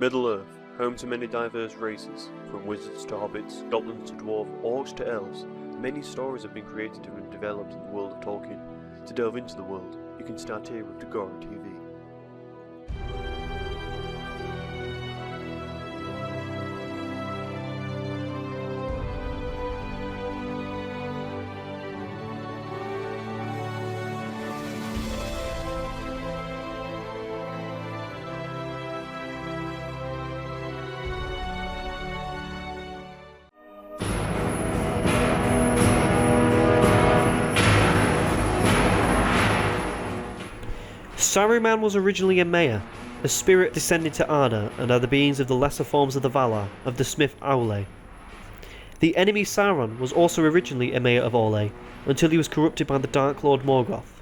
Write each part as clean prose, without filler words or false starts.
Middle-earth, home to many diverse races, from wizards to hobbits, goblins to dwarves, orcs to elves. Many stories have been created and developed in the world of Tolkien. To delve into the world, you can start here with DagoraC TV. Saruman was originally a mayor, a spirit descended to Arda and are the beings of the lesser forms of the Valar, of the smith Aule. The enemy Sauron was also originally a mayor of Aule, until he was corrupted by the Dark Lord Morgoth.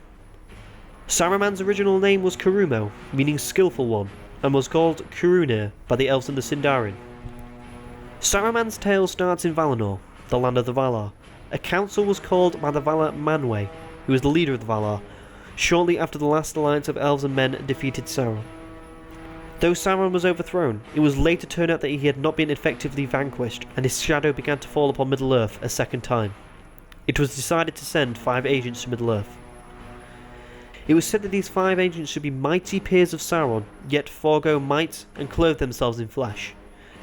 Saruman's original name was Carumo, meaning skillful one, and was called Curunir by the elves and the Sindarin. Saruman's tale starts in Valinor, the land of the Valar. A council was called by the Valar Manwë, who was the leader of the Valar, shortly after the last alliance of elves and men defeated Sauron. Though Sauron was overthrown, it was later turned out that he had not been effectively vanquished, and his shadow began to fall upon Middle-earth a second time. It was decided to send 5 agents to Middle-earth. It was said that these 5 agents should be mighty peers of Sauron, yet forego might and clothe themselves in flesh,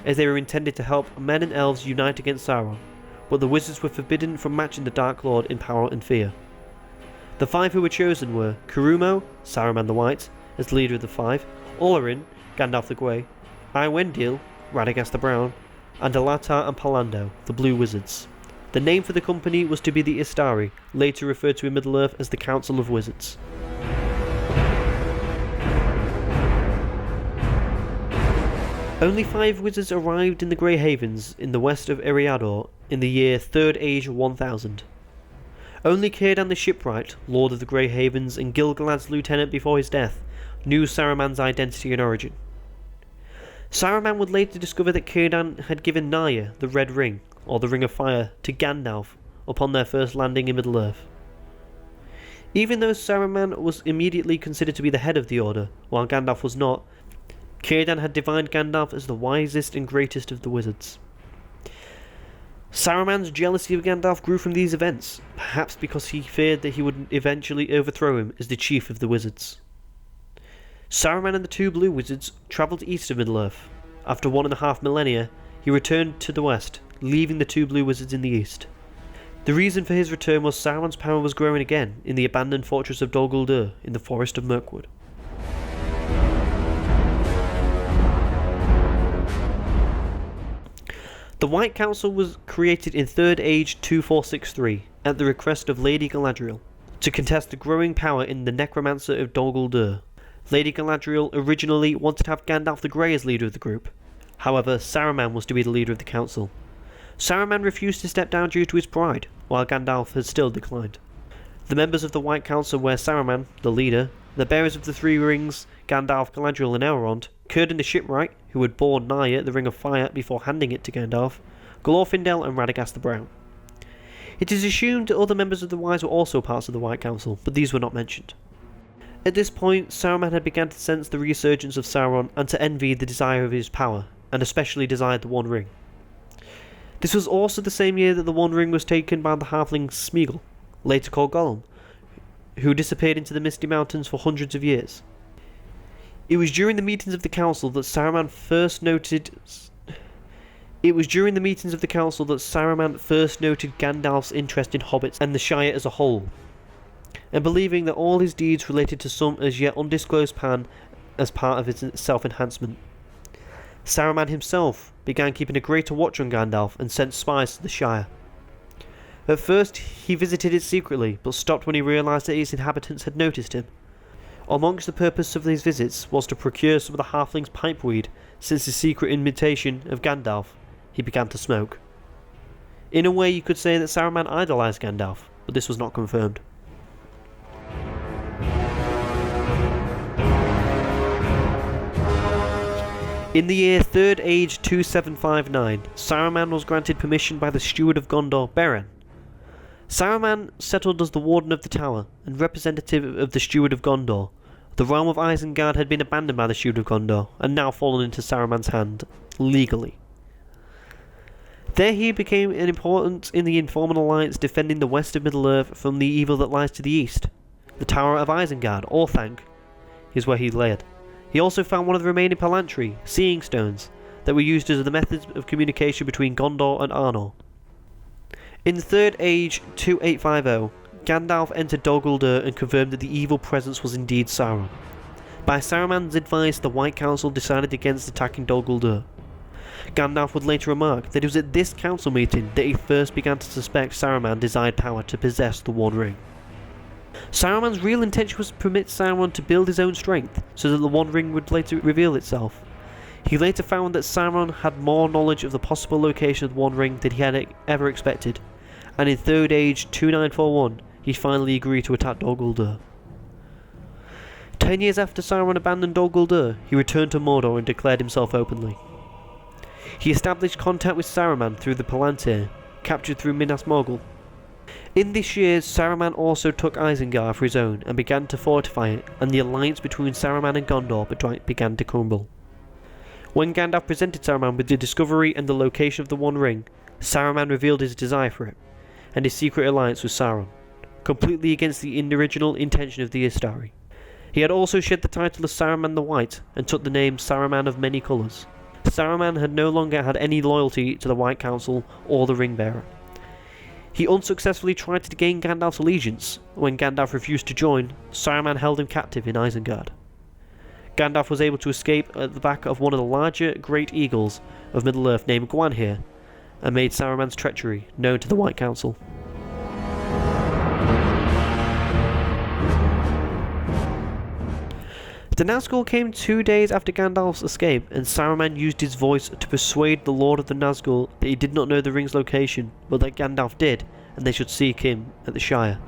as they were intended to help men and elves unite against Sauron, but the wizards were forbidden from matching the Dark Lord in power and fear. The 5 who were chosen were Carumo, Saruman the White, as the leader of the 5, Olorin, Gandalf the Grey, Iwendil, Radagast the Brown, and Elatar and Palando, the Blue Wizards. The name for the company was to be the Istari, later referred to in Middle-earth as the Council of Wizards. Only 5 wizards arrived in the Grey Havens in the west of Eriador in the year 3rd Age 1000. Only Círdan the Shipwright, Lord of the Grey Havens and Gil-galad's lieutenant before his death, knew Saruman's identity and origin. Saruman would later discover that Círdan had given Narya the Red Ring, or the Ring of Fire, to Gandalf upon their first landing in Middle-earth. Even though Saruman was immediately considered to be the head of the Order, while Gandalf was not, Círdan had divined Gandalf as the wisest and greatest of the wizards. Saruman's jealousy of Gandalf grew from these events, perhaps because he feared that he would eventually overthrow him as the chief of the wizards. Saruman and the 2 Blue Wizards travelled east of Middle-earth. After 1.5 millennia, he returned to the west, leaving the 2 Blue Wizards in the east. The reason for his return was Sauron's power was growing again in the abandoned fortress of Dol Guldur in the Forest of Mirkwood. The White Council was created in 3rd Age 2463 at the request of Lady Galadriel to contest the growing power in the necromancer of Dol Guldur. Lady Galadriel originally wanted to have Gandalf the Grey as leader of the group. However, Saruman was to be the leader of the council. Saruman refused to step down due to his pride, while Gandalf had still declined. The members of the White Council were Saruman, the leader, the bearers of the 3 rings, Gandalf, Galadriel and Elrond, Círdan the Shipwright, who had borne Narya the Ring of Fire before handing it to Gandalf, Glorfindel and Radagast the Brown. It is assumed that other members of the Wise were also parts of the White Council, but these were not mentioned. At this point, Saruman had begun to sense the resurgence of Sauron and to envy the desire of his power, and especially desired the One Ring. This was also the same year that the One Ring was taken by the halfling Smeagol, later called Gollum, who disappeared into the Misty Mountains for hundreds of years. It was during the meetings of the council that Saruman first noted Gandalf's interest in hobbits and the Shire as a whole, and believing that all his deeds related to some as yet undisclosed plan as part of his self-enhancement. Saruman himself began keeping a greater watch on Gandalf and sent spies to the Shire. At first he visited it secretly, but stopped when he realised that its inhabitants had noticed him. Amongst the purpose of these visits was to procure some of the halflings' pipeweed, since the secret invitation of Gandalf he began to smoke. In a way you could say that Saruman idolised Gandalf, but this was not confirmed. In the year 3rd Age 2759, Saruman was granted permission by the Steward of Gondor, Beren. Saruman settled as the Warden of the Tower and representative of the Steward of Gondor, The realm of Isengard had been abandoned by the Shield of Gondor, and now fallen into Saruman's hand, legally. There he became an important in the Informal Alliance defending the west of Middle-earth from the evil that lies to the east. The Tower of Isengard, Orthanc, is where he led. He also found one of the remaining Palantry, Seeing Stones, that were used as the methods of communication between Gondor and Arnor. In the Third Age 2850, Gandalf entered Dol Guldur and confirmed that the evil presence was indeed Sauron. By Saruman's advice, the White Council decided against attacking Dol Guldur. Gandalf would later remark that it was at this council meeting that he first began to suspect Saruman desired power to possess the One Ring. Saruman's real intention was to permit Sauron to build his own strength, so that the One Ring would later reveal itself. He later found that Sauron had more knowledge of the possible location of the One Ring than he had ever expected, and in Third Age 2941, he finally agreed to attack Dol Guldur. 10 years after Sauron abandoned Dol Guldur, he returned to Mordor and declared himself openly. He established contact with Saruman through the Palantir, captured through Minas Morgul. In this year, Saruman also took Isengard for his own and began to fortify it, and the alliance between Saruman and Gondor began to crumble. When Gandalf presented Saruman with the discovery and the location of the One Ring, Saruman revealed his desire for it, and his secret alliance with Sauron, completely against the original intention of the Istari. He had also shed the title of Saruman the White, and took the name Saruman of Many Colours. Saruman had no longer had any loyalty to the White Council or the Ringbearer. He unsuccessfully tried to gain Gandalf's allegiance. When Gandalf refused to join, Saruman held him captive in Isengard. Gandalf was able to escape at the back of one of the larger Great Eagles of Middle-earth named Gwanhir, and made Saruman's treachery known to the White Council. The Nazgul came 2 days after Gandalf's escape, and Saruman used his voice to persuade the Lord of the Nazgul that he did not know the ring's location, but that Gandalf did, and they should seek him at the Shire.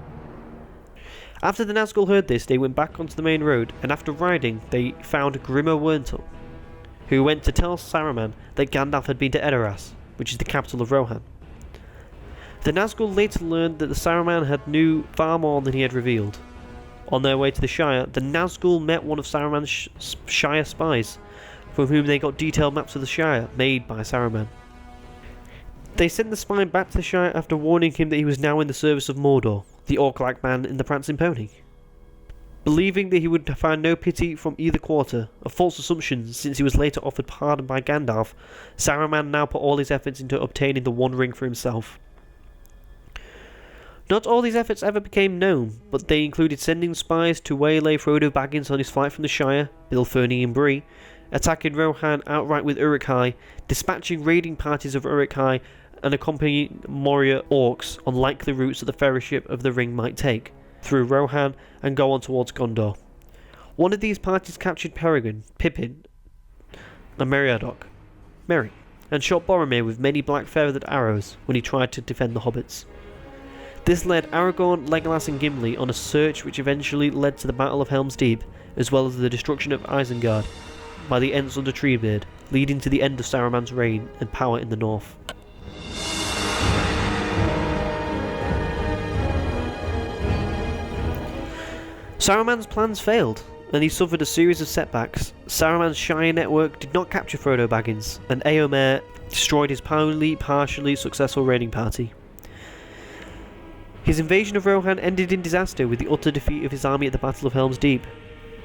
After the Nazgul heard this, they went back onto the main road, and after riding, they found Grima Wormtongue, who went to tell Saruman that Gandalf had been to Edoras, which is the capital of Rohan. The Nazgul later learned that the Saruman had knew far more than he had revealed. On their way to the Shire, the Nazgul met one of Saruman's Shire spies, from whom they got detailed maps of the Shire, made by Saruman. They sent the spy back to the Shire after warning him that he was now in the service of Mordor, the orc-like man in the prancing pony. Believing that he would find no pity from either quarter, a false assumption since he was later offered pardon by Gandalf, Saruman now put all his efforts into obtaining the One Ring for himself. Not all these efforts ever became known, but they included sending spies to waylay Frodo Baggins on his flight from the Shire, Bill Ferny and Bree, attacking Rohan outright with Uruk-hai, dispatching raiding parties of Uruk-hai, and accompanying Moria orcs on likely routes that the Fellowship of the Ring might take, through Rohan and go on towards Gondor. One of these parties captured Peregrine, Pippin, and Meriadoc, Merry, and shot Boromir with many black feathered arrows when he tried to defend the hobbits. This led Aragorn, Legolas and Gimli on a search which eventually led to the Battle of Helm's Deep, as well as the destruction of Isengard by the Ents under Treebeard, leading to the end of Saruman's reign and power in the north. Saruman's plans failed, and he suffered a series of setbacks. Saruman's Shire network did not capture Frodo Baggins, and Eomer destroyed his partially successful raiding party. His invasion of Rohan ended in disaster with the utter defeat of his army at the Battle of Helm's Deep.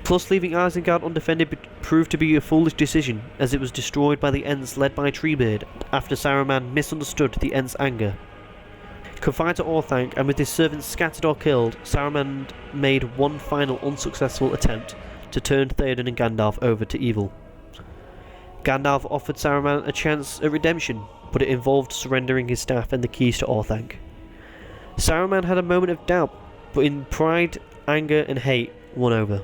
Plus, leaving Isengard undefended proved to be a foolish decision, as it was destroyed by the Ents led by Treebeard after Saruman misunderstood the Ents' anger. Confined to Orthanc and with his servants scattered or killed, Saruman made one final unsuccessful attempt to turn Theoden and Gandalf over to evil. Gandalf offered Saruman a chance at redemption, but it involved surrendering his staff and the keys to Orthanc. Saruman had a moment of doubt, but in pride, anger and hate won over,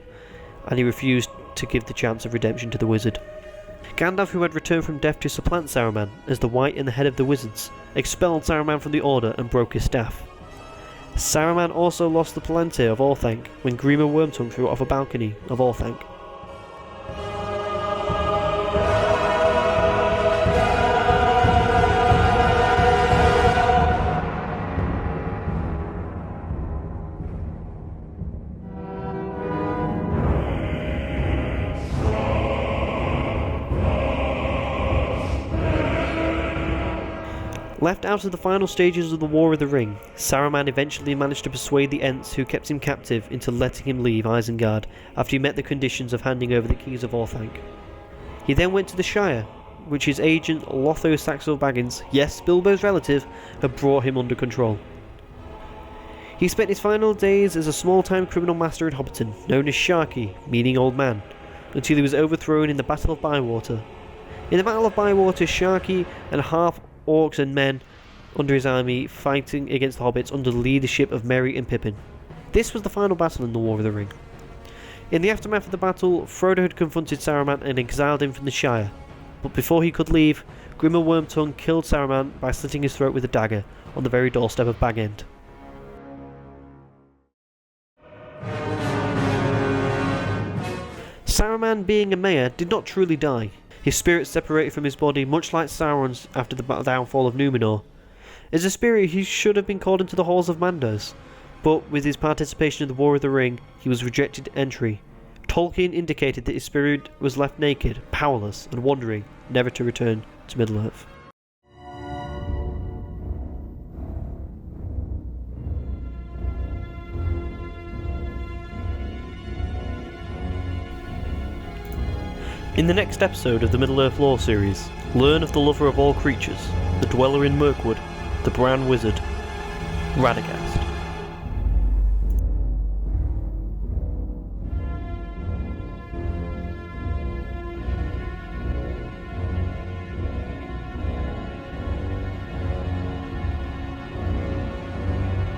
and he refused to give the chance of redemption to the wizard. Gandalf, who had returned from death to supplant Saruman as the White and the head of the wizards, expelled Saruman from the Order and broke his staff. Saruman also lost the Palantir of Orthanc when Grima Wormtongue threw it off a balcony of Orthanc. Left out of the final stages of the War of the Ring, Saruman eventually managed to persuade the Ents who kept him captive into letting him leave Isengard after he met the conditions of handing over the keys of Orthanc. He then went to the Shire, which his agent Lotho Saxo Baggins, yes, Bilbo's relative, had brought him under control. He spent his final days as a small-time criminal master in Hobbiton, known as Sharky, meaning old man, until he was overthrown in the Battle of Bywater. In the Battle of Bywater, Sharky and half orcs and men under his army fighting against the hobbits under the leadership of Merry and Pippin. This was the final battle in the War of the Ring. In the aftermath of the battle, Frodo had confronted Saruman and exiled him from the Shire, but before he could leave, Grimmer Wormtongue killed Saruman by slitting his throat with a dagger on the very doorstep of Bag End. Saruman, being a mayor, did not truly die. His spirit separated from his body, much like Sauron's after the downfall of Numenor. As a spirit, he should have been called into the halls of Mandos, but with his participation in the War of the Ring, he was rejected entry. Tolkien indicated that his spirit was left naked, powerless, and wandering, never to return to Middle-earth. In the next episode of the Middle-earth Lore series, learn of the lover of all creatures, the dweller in Mirkwood, the Brown Wizard, Radagast.